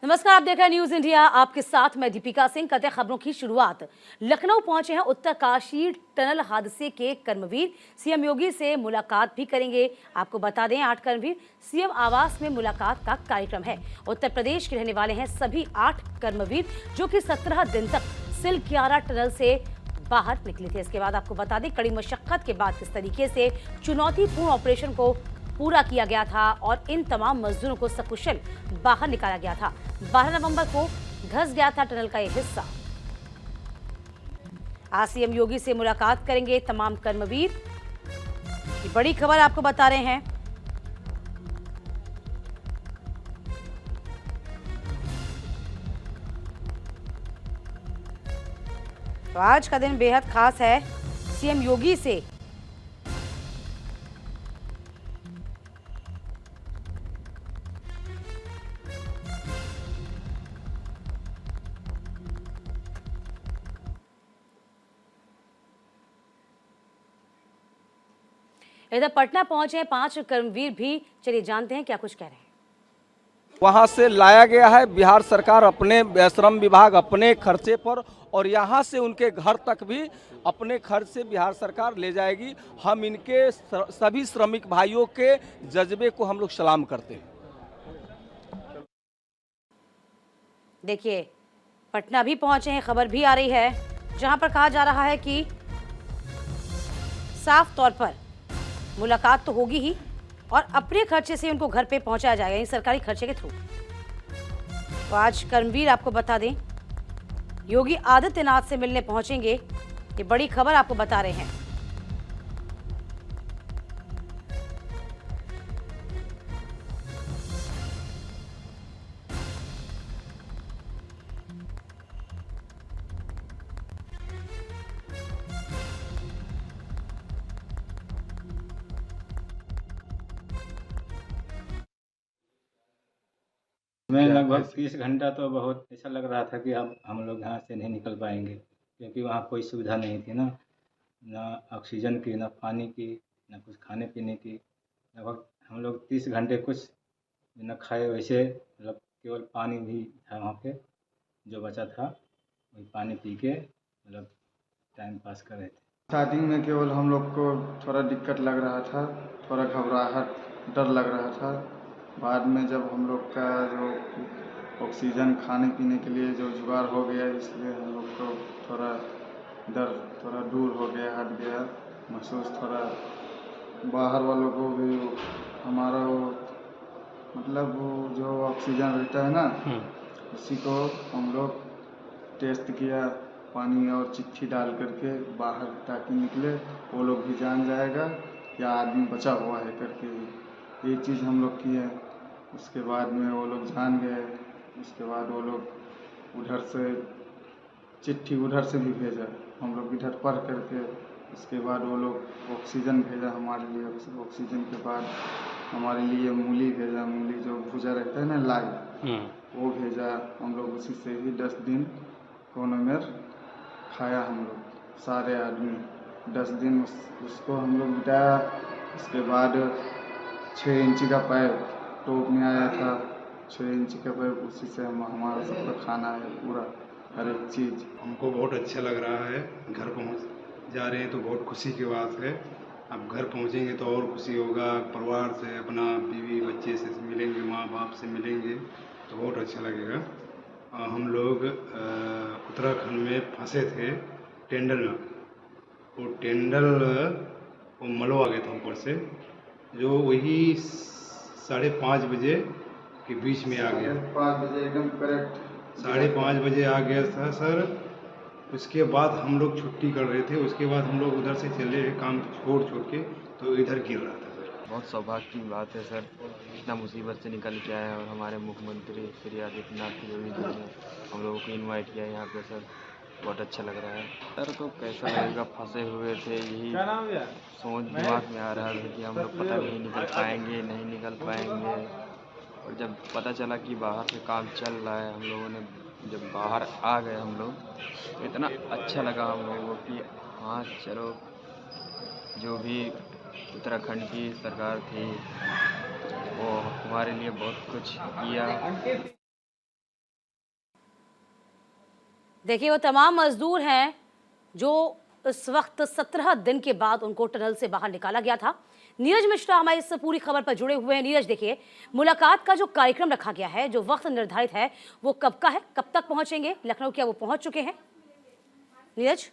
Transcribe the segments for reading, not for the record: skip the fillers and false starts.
नमस्कार, आप देख रहे हैं न्यूज इंडिया। आपके साथ मैं दीपिका सिंह। करते खबरों की शुरुआत। लखनऊ पहुंचे हैं उत्तरकाशी टनल हादसे के कर्मवीर। सीएम योगी से मुलाकात भी करेंगे। आपको बता दें, 8 कर्मवीर सीएम आवास में मुलाकात का कार्यक्रम है। उत्तर प्रदेश के रहने वाले हैं सभी 8 कर्मवीर, जो कि 17 दिन तक सिलक्यारा टनल से बाहर निकले थे। इसके बाद आपको बता दें, कड़ी मशक्कत के बाद किस तरीके से चुनौतीपूर्ण ऑपरेशन को पूरा किया गया था और इन तमाम मजदूरों को सकुशल बाहर निकाला गया था। 12 नवंबर को धंस गया था टनल का यह हिस्सा। आज सीएम योगी से मुलाकात करेंगे तमाम कर्मवीर। ये बड़ी खबर आपको बता रहे हैं। तो आज का दिन बेहद खास है। सीएम योगी से इधर पटना पहुंचे 5 कर्मवीर भी। चलिए जानते हैं क्या कुछ कह रहे हैं। वहां से लाया गया है बिहार सरकार अपने श्रम विभाग अपने खर्चे पर, और यहां से उनके घर तक भी अपने खर्च से बिहार सरकार ले जाएगी। हम इनके सभी श्रमिक भाइयों के जज्बे को हम लोग सलाम करते हैं। देखिए, पटना भी पहुंचे हैं। खबर भी आ रही है जहां पर कहा जा रहा है कि साफ तौर पर मुलाकात तो होगी ही और अपने खर्चे से उनको घर पे पहुंचाया जाएगा, यानी सरकारी खर्चे के थ्रू। तो आज कर्मवीर, आपको बता दें, योगी आदित्यनाथ से मिलने पहुंचेंगे। ये बड़ी खबर आपको बता रहे हैं। मैं लगभग 30 घंटा तो बहुत ऐसा लग रहा था कि हम लोग यहाँ से नहीं निकल पाएंगे, क्योंकि वहाँ कोई सुविधा नहीं थी ना ऑक्सीजन की, ना पानी की, ना कुछ खाने पीने की। लगभग हम लोग 30 घंटे कुछ न खाए, वैसे मतलब केवल पानी भी था वहाँ पे जो बचा था, वही पानी पी के मतलब टाइम पास कर रहे थे। स्टार्टिंग में केवल हम लोग को थोड़ा दिक्कत लग रहा था, थोड़ा घबराहट, डर लग रहा था। बाद में जब हम लोग का जो ऑक्सीजन खाने पीने के लिए जो जुगाड़ हो गया, इसलिए हम लोग को थोड़ा डर थोड़ा दूर हो गया, हट गया महसूस। थोड़ा बाहर वालों को भी हमारा वो मतलब वो जो ऑक्सीजन रहता है ना, उसी को हम लोग टेस्ट किया, पानी और चिट्ठी डाल करके बाहर ताकि निकले, वो लोग भी जान जाएगा या आदमी बचा हुआ है करके। ये चीज़ हम लोग किए। उसके बाद में वो लोग जान गए। उसके बाद वो लोग उधर से चिट्ठी उधर से भी भेजा, हम लोग इधर पढ़ करके उसके बाद वो लोग ऑक्सीजन भेजा हमारे लिए। ऑक्सीजन के बाद हमारे लिए मूली भेजा, मूली जो भुजा रहता है ना, लाई, वो भेजा। हम लोग उसी से ही 10 दिन कोने में खाया, हम लोग सारे आदमी 10 दिन उसको हम लोग बिताया। उसके बाद 6 इंची का पाइप टोप में आया था, 6 इंची का पाइप, उसी से हमारा सबका खाना है पूरा, हर एक चीज़। हमको बहुत अच्छा लग रहा है। घर पहुंच जा रहे हैं तो बहुत खुशी की बात है। अब घर पहुंचेंगे तो और खुशी होगा। परिवार से, अपना बीवी बच्चे से मिलेंगे, माँ बाप से मिलेंगे तो बहुत अच्छा लगेगा। हम लोग उत्तराखंड में फंसे थे टेंडल में। वो टेंडल वो मलवा गया था ऊपर से, जो वही 5:30 बजे के बीच में आ गया। 5 बजे एकदम करेक्ट 5:30 बजे आ गया था सर। उसके बाद हम लोग छुट्टी कर रहे थे। उसके बाद हम लोग उधर से चले काम छोड़ के, तो इधर गिर रहा था सर। बहुत सौभाग्य की बात है सर, इतना मुसीबत से निकल के आए और हमारे मुख्यमंत्री श्री आदित्यनाथ योगी जी ने हम लोगों को इनवाइट किया यहाँ पे सर। बहुत अच्छा लग रहा है सर। तो कैसा लगेगा, फंसे हुए थे, यही सोच दिमाग में आ रहा था कि हम लोग पता नहीं निकल पाएंगे, नहीं निकल पाएंगे। और जब पता चला कि बाहर से काम चल रहा है, हम लोगों ने जब बाहर आ गए हम लोग, तो इतना अच्छा लगा हम लोगों को कि हाँ चलो, जो भी उत्तराखंड की सरकार थी वो हमारे लिए बहुत कुछ किया। देखिए वो तमाम मजदूर हैं जो इस वक्त 17 दिन के बाद उनको टनल से बाहर निकाला गया था। नीरज मिश्रा हमारी इस पूरी खबर पर जुड़े हुए हैं। नीरज, देखिए मुलाकात का जो कार्यक्रम रखा गया है, जो वक्त निर्धारित है, वो कब का है, कब तक पहुंचेंगे लखनऊ? क्या वो पहुंच चुके हैं? नीरज,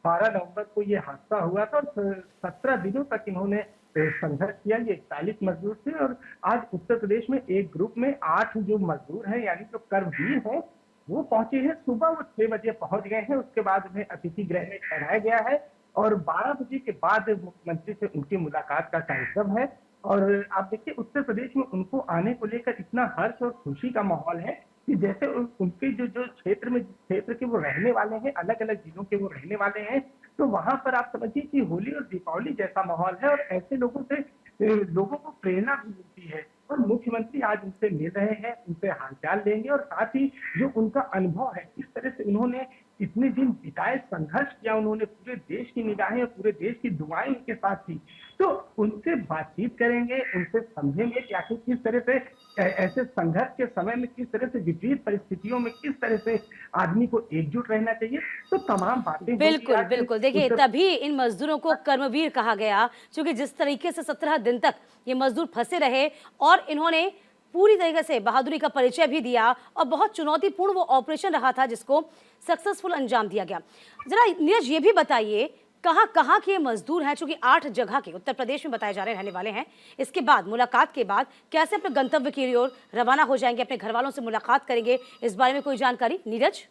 12 नवंबर को ये हादसा हुआ था और 17 दिनों तक इन्होंने संघर्ष किया। ये 41 मजदूर थे और आज उत्तर प्रदेश में एक ग्रुप में 8 जो मजदूर हैं यानी जो कर्मवीर हैं वो पहुंचे हैं। सुबह वो 6 बजे पहुंच गए हैं। उसके बाद उन्हें अतिथि गृह में ठहराया गया है और 12 बजे के बाद मुख्यमंत्री से उनकी मुलाकात का कार्यक्रम है। और आप देखिए उत्तर प्रदेश में उनको आने को लेकर इतना हर्ष और खुशी का माहौल है कि जैसे उनके जो जो क्षेत्र के वो रहने वाले हैं, अलग अलग जिलों के वो रहने वाले हैं, तो वहां पर आप समझिए कि होली और दीपावली जैसा माहौल है और ऐसे लोगों से लोगों को प्रेरणा भी मिलती है। और मुख्यमंत्री आज उनसे मिल रहे हैं, उनसे हालचाल लेंगे और साथ ही जो उनका अनुभव है, किस तरह से उन्होंने इतने दिन बिताए, संघर्ष किया, उन्होंने पूरे देश की निगाहें और पूरे देश की दुआएं उनके साथ थी, तो उनसे बातचीत करेंगे, उनसे समझेंगे कि आखिर किस तरह से ऐसे संघर्ष के समय में किस तरह से विपरीत परिस्थितियों में किस तरह से आदमी को एकजुट रहना चाहिए। तो तमाम बातें बिल्कुल बिल्कुल। देखिए तभी इन मजदूरों को कर्मवीर कहा गया, क्योंकि जिस तरीके से 17 दिन तक ये मजदूर फंसे रहे और इन्होंने पूरी तरीके से बहादुरी का परिचय भी दिया और बहुत चुनौतीपूर्ण वो ऑपरेशन रहा था जिसको सक्सेसफुल अंजाम दिया गया। जरा नीरज ये भी बताइए कहाँ के मजदूर हैं, चूंकि 8 जगह के उत्तर प्रदेश में बताए जा रहे रहने वाले हैं। इसके बाद मुलाकात के बाद कैसे अपने गंतव्य की ओर रवाना हो जाएंगे, अपने घर वालों से मुलाकात करेंगे, इस बारे में कोई जानकारी नीरज?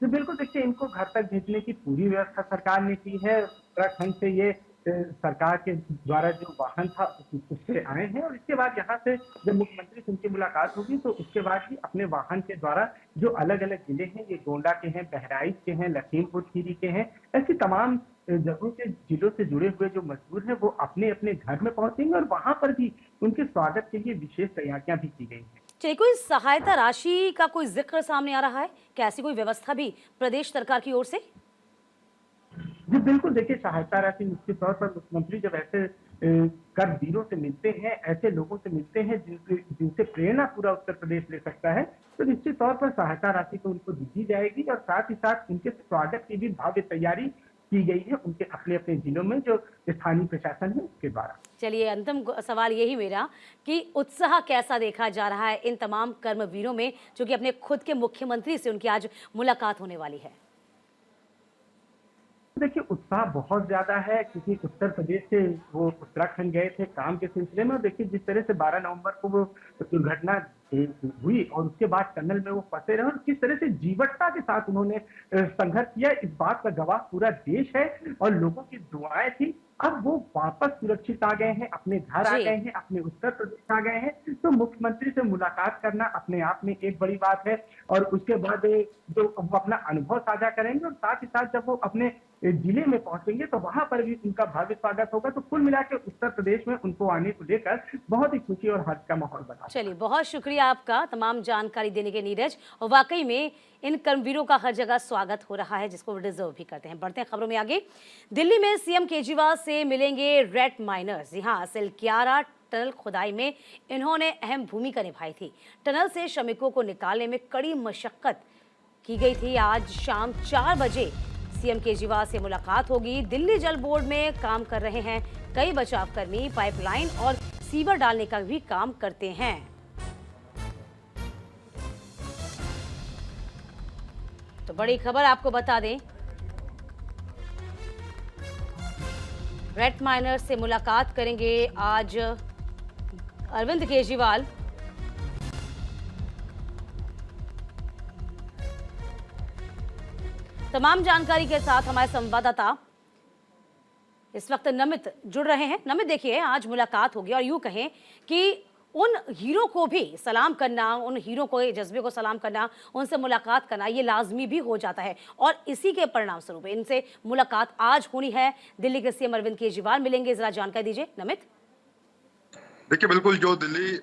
जी बिल्कुल, देखिए इनको घर तक भेजने की पूरी व्यवस्था सरकार ने की है। उत्तराखंड से ये सरकार के द्वारा जो वाहन था उससे आए हैं और इसके बाद यहाँ से जब मुख्यमंत्री से उनकी मुलाकात होगी तो उसके बाद ही अपने वाहन के द्वारा जो अलग अलग जिले हैं, ये गोंडा के हैं, बहराइच के हैं, लखीमपुर खीरी के हैं, ऐसी तमाम जगहों के जिलों से जुड़े हुए जो मजदूर हैं वो अपने अपने घर में पहुंचेंगे और वहां पर भी उनके स्वागत के लिए विशेष तैयारियां भी की गई हैं। चलिए, कोई सहायता राशि का कोई जिक्र सामने आ रहा है? क्या ऐसी कोई व्यवस्था भी प्रदेश सरकार की ओर से? जी बिल्कुल, देखिए सहायता राशि निश्चित तौर पर मुख्यमंत्री जब ऐसे कर्मवीरों से मिलते हैं, ऐसे लोगों से मिलते हैं जिनसे प्रेरणा पूरा उत्तर प्रदेश ले सकता है, तो निश्चित तौर पर सहायता राशि तो उनको दी जाएगी और साथ ही साथ उनके स्वागत की भी भव्य तैयारी की गई है उनके अपने अपने जिलों में जो स्थानीय प्रशासन है उसके द्वारा। चलिए, अंतिम सवाल यही मेरा कि उत्साह कैसा देखा जा रहा है इन तमाम कर्मवीरों में, जो कि अपने खुद के मुख्यमंत्री से उनकी आज मुलाकात होने वाली है? देखिए उत्साह बहुत ज्यादा है क्योंकि उत्तर प्रदेश से वो उत्तराखंड गए थे काम के सिलसिले में और देखिए जिस तरह से 12 नवंबर को वो दुर्घटना हुई और उसके बाद टनल में वो फंसे रहे और किस तरह से जीवटता के साथ उन्होंने संघर्ष किया, इस बात का गवाह पूरा देश है और लोगों की दुआएं थी। अब वो वापस सुरक्षित आ गए हैं, अपने घर आ गए हैं, अपने उत्तर प्रदेश आ गए हैं, तो मुख्यमंत्री से मुलाकात करना अपने आप में एक बड़ी बात है और उसके बाद जो वो अपना अनुभव साझा करेंगे और साथ ही साथ जब वो अपने जिले में पहुंचेंगे तो वहां पर भी उनका भव्य स्वागत होगा। तो कुल मिलाकर उत्तर प्रदेश में उनको आने को लेकर बहुत ही खुशी और हर्ष का माहौल बना। चलिए, बहुत शुक्रिया आपका तमाम जानकारी देने के नीरज। और वाकई में इन कर्मवीरों का हर जगह स्वागत हो रहा है जिसको डिजर्व भी करते हैं। बढ़ते हैं खबरों में आगे। दिल्ली में सीएम केजरीवाल से मिलेंगे रेड माइनर्स। यहाँ सिलक्यारा टनल खुदाई में इन्होंने अहम भूमिका निभाई थी। टनल से श्रमिकों को निकालने में कड़ी मशक्कत की गई थी। आज शाम 4 बजे सीएम केजरीवाल से मुलाकात होगी। दिल्ली जल बोर्ड में काम कर रहे हैं कई बचाव कर्मी, पाइपलाइन और सीवर डालने का भी काम करते हैं। तो बड़ी खबर आपको बता दें, रेड माइनर से मुलाकात करेंगे आज अरविंद केजरीवाल। तमाम जानकारी के साथ हमारे संवाददाता इस वक्त नमित जुड़ रहे हैं। नमित, देखिए आज मुलाकात होगी और यूं कहें कि उन हीरो को भी सलाम करना, उन हीरो को जज्बे को सलाम करना, उनसे मुलाकात करना ये लाजमी भी हो जाता है और इसी के परिणाम स्वरूप इनसे मुलाकात आज होनी है। दिल्ली के सीएम अरविंद केजरीवाल मिलेंगे, जरा जानकारी दीजिए नमित। देखिए बिल्कुल, जो दिल्ली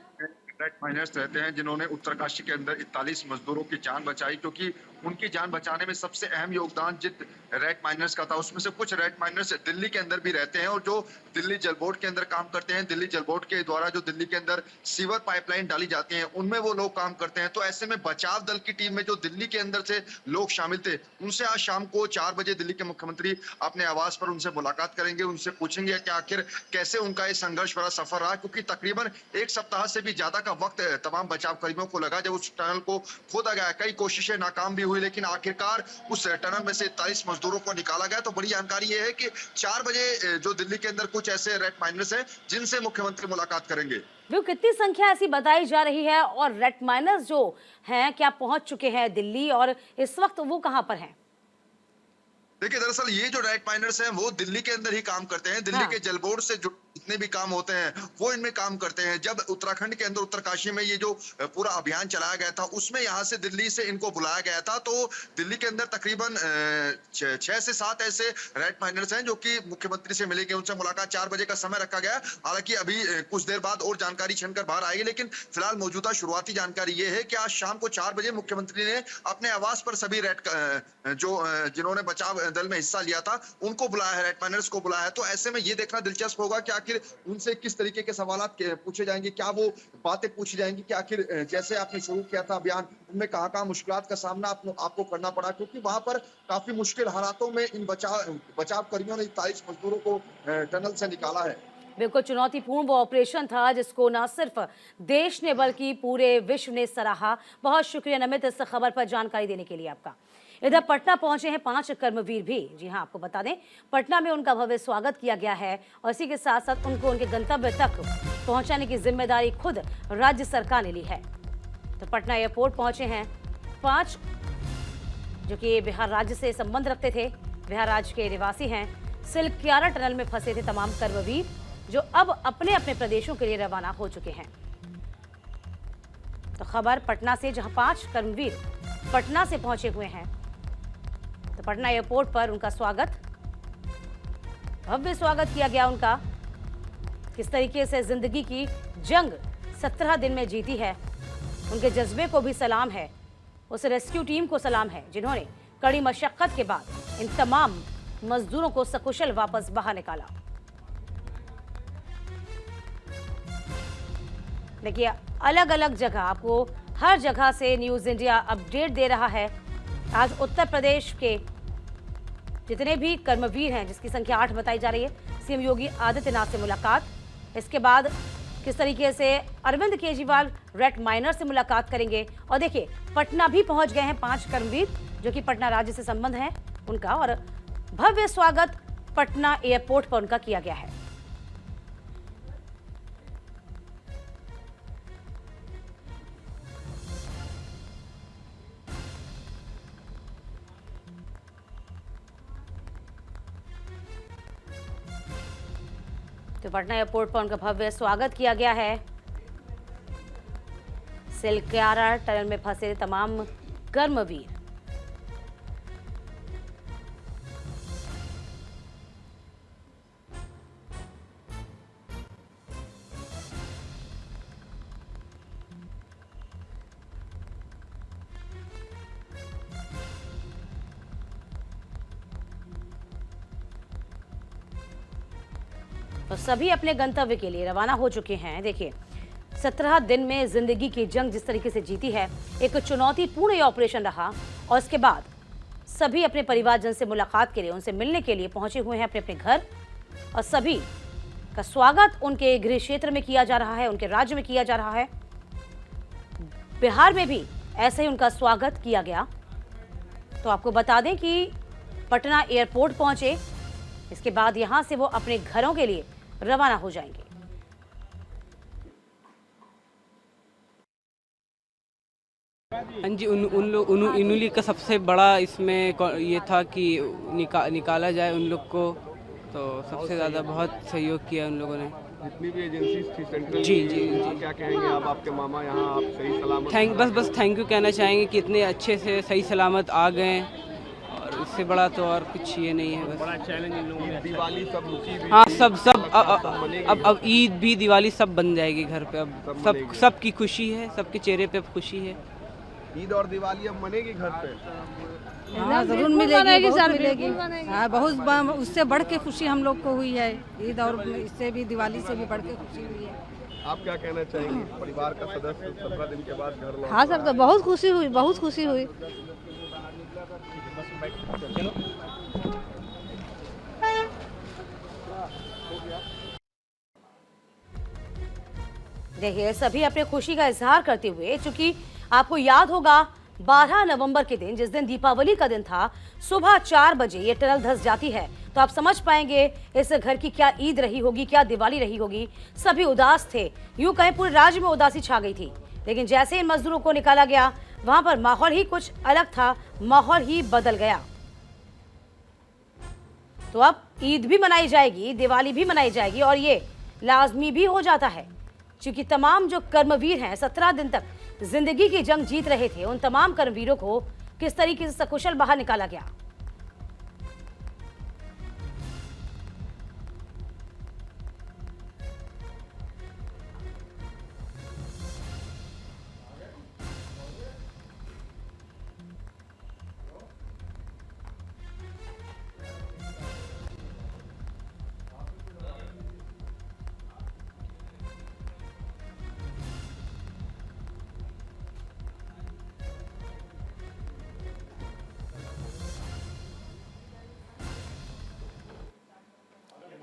रेड माइनर्स रहते हैं जिन्होंने उत्तरकाशी के अंदर 41 मजदूरों की जान बचाई, क्योंकि उनकी जान बचाने में सबसे अहम योगदान जित रेड माइनर्स का था। उसमें से कुछ रेड माइनर्स दिल्ली के अंदर भी रहते हैं और जो दिल्ली जल बोर्ड के अंदर काम करते हैं, दिल्ली जल बोर्ड के द्वारा जो दिल्ली के अंदर सीवर पाइपलाइन डाली जाती है उनमें वो लोग काम करते हैं। तो ऐसे में बचाव दल की टीम में जो दिल्ली के अंदर से लोग शामिल थे, उनसे आज शाम को 4 बजे दिल्ली के मुख्यमंत्री अपने आवास पर उनसे मुलाकात करेंगे, उनसे पूछेंगे कि आखिर कैसे उनका ये संघर्ष भरा सफर रहा, क्योंकि तकरीबन 1 सप्ताह से भी ज्यादा का वक्त तमाम बचाव कर्मियों को लगा जब उस टनल को खोदा गया। कई कोशिशें नाकाम भी हुई, लेकिन आखिरकार उस टनल में से 41 मजदूरों को निकाला गया। तो बड़ी जानकारी ये है कि 4 बजे जो दिल्ली के अंदर कुछ ऐसे रेड माइनर्स हैं जिनसे मुख्यमंत्री मुलाकात करेंगे। वो कितनी संख्या ऐसी बताई जा रही है और रेड माइनर्स जो हैं क्या पहुंच चुके हैं दिल्ली और इस वक्त वो कहां पर हैं? देखिए, दरअसल ये जो रेड माइनर्स हैं वो दिल्ली के अंदर ही काम करते हैं। दिल्ली के जल बोर्ड से जो जितने भी काम होते हैं वो इनमें काम करते हैं। जब उत्तराखंड के अंदर उत्तरकाशी में ये जो पूरा अभियान चलाया गया था उसमें यहाँ से दिल्ली से इनको बुलाया गया था। तो दिल्ली के अंदर तकरीबन 6 से 7 ऐसे रेड माइनर्स हैं जो कि मुख्यमंत्री से मिलेंगे। उनसे मुलाकात 4 बजे का समय रखा गया। हालांकि अभी कुछ देर बाद और जानकारी छनकर बाहर आएगी, लेकिन फिलहाल मौजूदा शुरुआती जानकारी ये है कि आज शाम को 4 बजे मुख्यमंत्री ने अपने आवास पर सभी जिन्होंने बचाव दल में हिस्सा लिया था उनको बुलाया है, रेड माइनर्स को बुलाया है। तो ऐसे में ये देखना दिलचस्प होगा कि आखिर उनसे किस तरीके के सवालात पूछे जाएंगे, क्या वो बातें पूछी जाएंगी कि आखिर जैसे आपने शुरू किया था अभियान, उनमें कहां मुश्किलात का सामना आपको करना पड़ा, क्योंकि वहां पर काफी मुश्किल हालातों में इन बचाव कर्मियों ने 41 मजदूरों को टनल से निकाला है। बिल्कुल चुनौतीपूर्ण वो ऑपरेशन था जिसको न सिर्फ देश ने बल्कि पूरे विश्व ने सराहा। बहुत शुक्रिया नमित इस खबर पर जानकारी देने के लिए आपका। इधर पटना पहुंचे हैं 5 कर्मवीर भी। जी हां, आपको बता दें पटना में उनका भव्य स्वागत किया गया है और इसी के साथ साथ उनको उनके गंतव्य तक पहुंचाने की जिम्मेदारी खुद राज्य सरकार ने ली है। तो पटना एयरपोर्ट पहुंचे हैं 5 जो कि बिहार राज्य से संबंध रखते थे, बिहार राज्य के निवासी हैं। सिलक्यारा टनल में फंसे थे तमाम कर्मवीर जो अब अपने अपने प्रदेशों के लिए रवाना हो चुके हैं। तो खबर पटना से, जहां 5 कर्मवीर पटना से पहुंचे हुए हैं। तो पटना एयरपोर्ट पर उनका भव्य स्वागत किया गया उनका। किस तरीके से जिंदगी की जंग 17 दिन में जीती है, उनके जज्बे को भी सलाम है। उस रेस्क्यू टीम को सलाम है जिन्होंने कड़ी मशक्कत के बाद इन तमाम मजदूरों को सकुशल वापस बाहर निकाला। देखिए, अलग अलग जगह आपको हर जगह से न्यूज़ इंडिया अपडेट दे रहा है। आज उत्तर प्रदेश के जितने भी कर्मवीर हैं, जिसकी संख्या 8 बताई जा रही है, सीएम योगी आदित्यनाथ से मुलाकात। इसके बाद किस तरीके से अरविंद केजरीवाल रेड माइनर से मुलाकात करेंगे। और देखिए, पटना भी पहुंच गए हैं 5 कर्मवीर जो कि पटना राज्य से संबंध है उनका, और भव्य स्वागत पटना एयरपोर्ट पर उनका किया गया है। तो पटना एयरपोर्ट पर उनका भव्य स्वागत किया गया है। सिलक्यारा टनल में फंसे तमाम कर्मवीर। तो सभी अपने गंतव्य के लिए रवाना हो चुके हैं। देखिए, 17 दिन में जिंदगी की जंग जिस तरीके से जीती है, एक चुनौतीपूर्ण ऑपरेशन रहा और इसके बाद सभी अपने परिवारजन से मुलाकात के लिए, उनसे मिलने के लिए पहुंचे हुए हैं अपने अपने घर। और सभी का स्वागत उनके गृह क्षेत्र में किया जा रहा है, उनके राज्य में किया जा रहा है। बिहार में भी ऐसे ही उनका स्वागत किया गया। तो आपको बता दें कि पटना एयरपोर्ट पहुंचे, इसके बाद यहां से वो अपने घरों के लिए रवाना हो जाएंगे। हाँ जी, उन्हीं का सबसे बड़ा इसमें ये था कि निकाला जाए उन लोग को। तो सबसे ज़्यादा बहुत सहयोग किया उन लोगों ने। जितनी भी एजेंसीज थी सेंट्रल, जी, क्या कहेंगे आप, आपके मामा यहाँ आप सही सलामत? बस थैंक यू कहना चाहेंगे कि इतने अच्छे से सही सलामत आ गए और इससे बड़ा तो और कुछ ये नहीं है बस। बड़ा चैलेंज इन लोगों ने दिवाली सब रुकी हुई हाँ थी। सब बनेगी अब ईद भी दिवाली सब बन जाएगी घर पे। अब सब सबकी खुशी है, सबके चेहरे पे अब खुशी है। ईद और दिवाली अब मनेगी घर पे। हाँ जरूर मिलेगी, बहुत मिलेगी। हाँ बहुत उससे बढ़ के खुशी हम लोग को हुई है। ईद और इससे भी दिवाली से भी बढ़ के खुशी हुई है। आप क्या कहना चाहेंगे? परिवार का सदस्य 17 दिन के बाद घर लौटा। हाँ सर, तो बहुत खुशी हुई, बहुत खुशी हुई। देखिए सभी अपने खुशी का इजहार करते हुए, चूंकि आपको याद होगा 12 नवंबर के दिन, जिस दिन दीपावली का दिन था, सुबह 4 बजे ये टनल धंस जाती है। तो आप समझ पाएंगे इस घर की क्या ईद रही होगी, क्या दिवाली रही होगी। सभी उदास थे, यूं कहें पूरे राज्य में उदासी छा गई थी। लेकिन जैसे इन मजदूरों को निकाला गया, वहां पर माहौल ही कुछ अलग था, माहौल ही बदल गया। तो अब ईद भी मनाई जाएगी, दिवाली भी मनाई जाएगी और ये लाजमी भी हो जाता है, क्योंकि तमाम जो कर्मवीर हैं 17 दिन तक जिंदगी की जंग जीत रहे थे, उन तमाम कर्मवीरों को किस तरीके से सकुशल बाहर निकाला गया।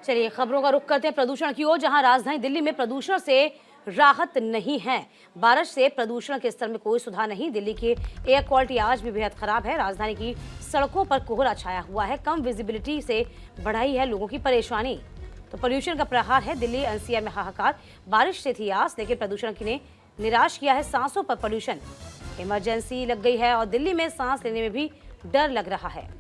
चलिए खबरों का रुख करते हैं प्रदूषण की ओर, जहां राजधानी दिल्ली में प्रदूषण से राहत नहीं है। बारिश से प्रदूषण के स्तर में कोई सुधार नहीं। दिल्ली की एयर क्वालिटी आज भी बेहद खराब है। राजधानी की सड़कों पर कोहरा छाया हुआ है। कम विजिबिलिटी से बढ़ाई है लोगों की परेशानी। तो पोल्यूशन का प्रहार है दिल्ली एनसीआर में हाहाकार। बारिश से थी आस, लेकिन प्रदूषण ने निराश किया है सांसों पर पोल्यूशन। इमरजेंसी लग गई है और दिल्ली में सांस लेने में भी डर लग रहा है।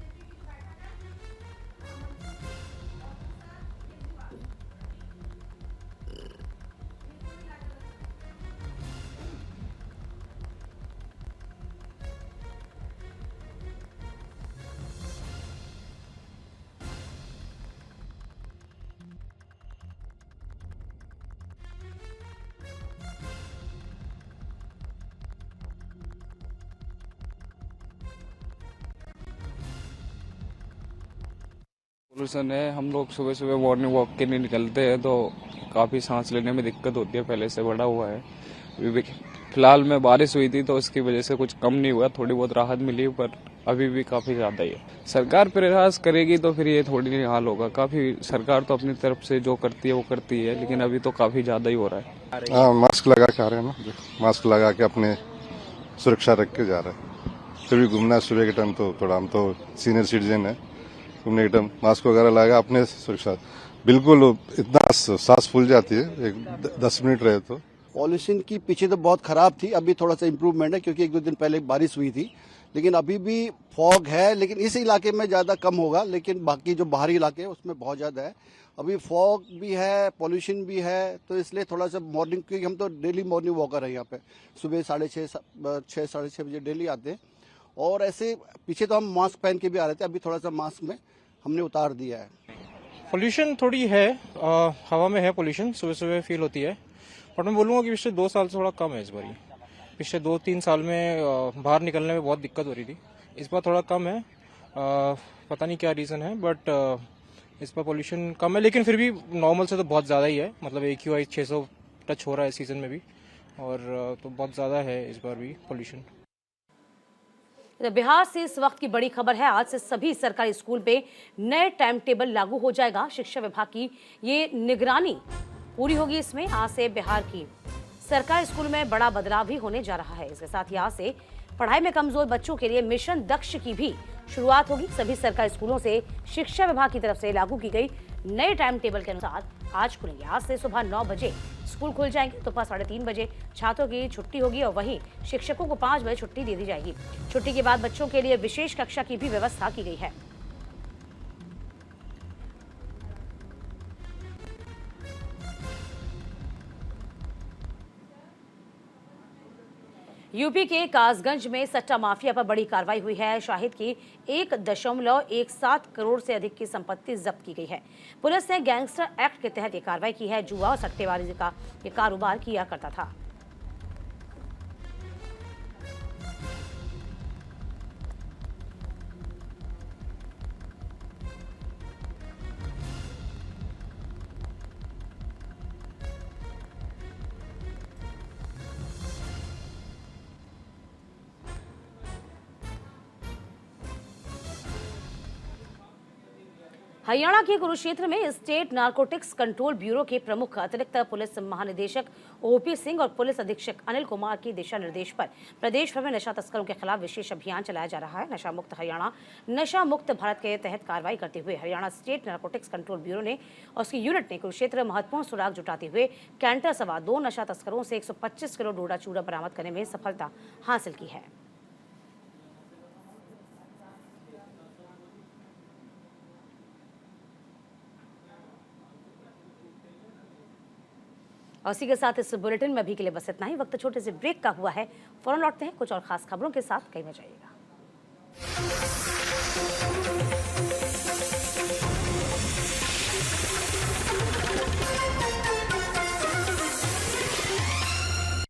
पोल्यूशन है। हम लोग सुबह सुबह मॉर्निंग वॉक के लिए निकलते हैं तो काफ़ी सांस लेने में दिक्कत होती है, पहले से बढ़ा हुआ है। अभी फिलहाल में बारिश हुई थी तो इसकी वजह से कुछ कम नहीं हुआ, थोड़ी बहुत राहत मिली, पर अभी भी काफ़ी ज़्यादा ही है। सरकार प्रयास करेगी तो फिर ये थोड़ी नहीं हाल होगा। काफ़ी सरकार तो अपनी तरफ से जो करती है वो करती है, लेकिन अभी तो काफ़ी ज़्यादा ही हो रहा है। हाँ, मास्क लगा के आ रहे हैं ना, मास्क लगा के अपने सुरक्षा रख के जा रहे हैं। फिर भी घूमना सुबह के टाइम तो थोड़ा, हम तो सीनियर सिटीजन है, घूमने के टाइम मास्क वगैरह लगा अपने सुरक्षा। बिल्कुल इतना सांस फूल जाती है, एक 10 मिनट रहे तो। पॉल्यूशन की पीछे तो बहुत खराब थी, अभी थोड़ा सा इम्प्रूवमेंट है क्योंकि 1-2 दिन पहले बारिश हुई थी, लेकिन अभी भी फॉग है, लेकिन इस इलाके में ज़्यादा कम होगा, लेकिन बाकी जो बाहरी इलाके हैं उसमें बहुत ज़्यादा है। अभी फॉग भी है, पॉल्यूशन भी है, तो इसलिए थोड़ा सा मॉर्निंग, क्योंकि हम तो डेली मॉर्निंग वॉकर हैं यहाँ पे, सुबह 6:30 साढ़े 6 बजे डेली आते हैं। और ऐसे पीछे तो हम मास्क पहन के भी आ रहे थे, अभी थोड़ा सा मास्क में हमने उतार दिया है। पोल्यूशन थोड़ी है, हवा में है पोल्यूशन, सुबह सुबह फील होती है, बट मैं बोलूँगा कि पिछले 2 साल से थोड़ा कम है इस बार। पिछले 2-3 साल में बाहर निकलने में बहुत दिक्कत हो रही थी, इस बार थोड़ा कम है। पता नहीं क्या रीज़न है, बट इस बार पोल्यूशन कम है, लेकिन फिर भी नॉर्मल से तो बहुत ज़्यादा ही है। मतलब AQI 600 टच हो रहा है सीज़न में भी, और तो बहुत ज़्यादा है इस बार भी पोल्यूशन। बिहार से इस वक्त की बड़ी खबर है। आज से सभी सरकारी स्कूल पे नए टाइम टेबल लागू हो जाएगा। शिक्षा विभाग की ये निगरानी पूरी होगी इसमें। आज से बिहार की सरकारी स्कूल में बड़ा बदलाव भी होने जा रहा है। इसके साथ ही आज से पढ़ाई में कमजोर बच्चों के लिए मिशन दक्ष की भी शुरुआत होगी। सभी सरकारी स्कूलों से शिक्षा विभाग की तरफ से लागू की गई नए टाइम टेबल के अनुसार आज खुलेंगे। आज से सुबह 9 बजे स्कूल खुल जाएंगे, दोपहर 3:30 बजे छात्रों की छुट्टी होगी और वहीं शिक्षकों को 5 बजे छुट्टी दे दी जाएगी। छुट्टी के बाद बच्चों के लिए विशेष कक्षा की भी व्यवस्था की गई है। यूपी के कासगंज में सट्टा माफिया पर बड़ी कार्रवाई हुई है। शाहिद की 1.17 करोड़ से अधिक की संपत्ति जब्त की गई है। पुलिस ने गैंगस्टर एक्ट के तहत ये कार्रवाई की है। जुआ और सट्टेबाजी का ये कारोबार किया करता था। हरियाणा के कुरुक्षेत्र में स्टेट नारकोटिक्स कंट्रोल ब्यूरो के प्रमुख अतिरिक्त पुलिस महानिदेशक ओपी सिंह और पुलिस अधीक्षक अनिल कुमार की दिशा निर्देश पर प्रदेश भर में नशा तस्करों के खिलाफ विशेष अभियान चलाया जा रहा है। नशा मुक्त हरियाणा, नशा मुक्त भारत के तहत कार्रवाई करते हुए Haryana state narcotics control bureau ने और उसकी यूनिट ने कुरुक्षेत्र महत्वपूर्ण सुराग जुटाते हुए कैंटर सवार 2 नशा तस्करों से 125 किलो डोडा चूड़ा बरामद करने में सफलता हासिल की है। और इसी के साथ इस बुलेटिन में अभी के लिए बस इतना ही। वक्त छोटे से ब्रेक का हुआ है, फौरन लौटते हैं कुछ और खास खबरों के साथ। कहीं मत जाइएगा।